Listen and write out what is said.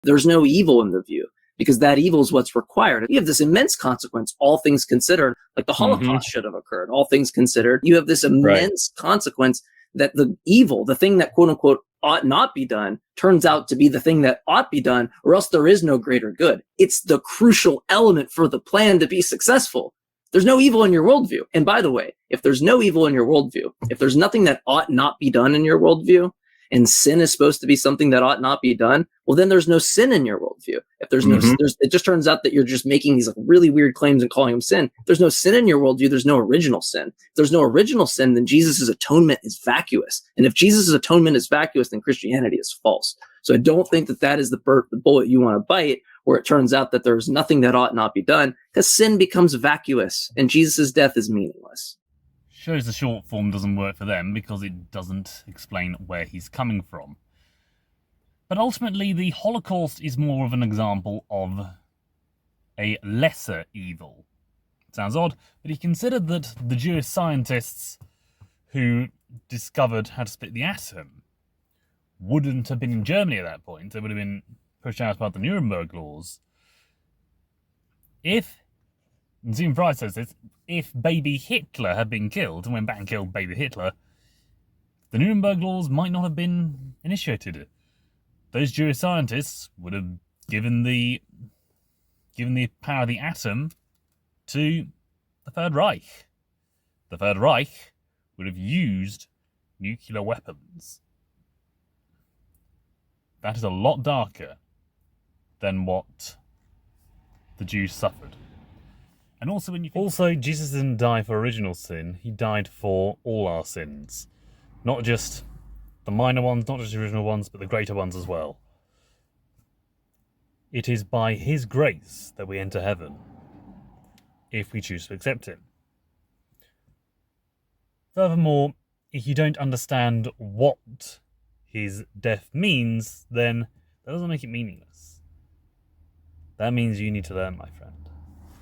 There's no evil in the view, because that evil is what's required. You have this immense consequence, all things considered, like the Holocaust should have occurred, all things considered. You have this immense consequence that the evil, the thing that quote unquote ought not be done, turns out to be the thing that ought be done, or else there is no greater good. It's the crucial element for the plan to be successful. There's no evil in your worldview. And by the way, if there's no evil in your worldview, if there's nothing that ought not be done in your worldview, and sin is supposed to be something that ought not be done, well, then there's no sin in your worldview. If there's no, it just turns out that you're just making these like really weird claims and calling them sin. If there's no sin in your worldview, there's no original sin. If there's no original sin, then Jesus' atonement is vacuous. And if Jesus' atonement is vacuous, then Christianity is false. So I don't think that that is the bullet you want to bite, where it turns out that there's nothing that ought not be done, because sin becomes vacuous and Jesus' death is meaningless. Shows the short form doesn't work for them because it doesn't explain where he's coming from. But ultimately, the Holocaust is more of an example of a lesser evil. It sounds odd, but he considered that the Jewish scientists who discovered how to split the atom wouldn't have been in Germany at that point. They would have been pushed out by the Nuremberg laws. If, and Zim Fry says this, if baby Hitler had been killed and went back and killed baby Hitler, the Nuremberg laws might not have been initiated. Those Jewish scientists would have given the power of the atom to the Third Reich. The Third Reich would have used nuclear weapons. That is a lot darker than what the Jews suffered. And also, Jesus didn't die for original sin. He died for all our sins. Not just the minor ones, not just the original ones, but the greater ones as well. It is by his grace that we enter heaven, if we choose to accept him. Furthermore, if you don't understand what his death means, then that doesn't make it meaningless. That means you need to learn, my friend.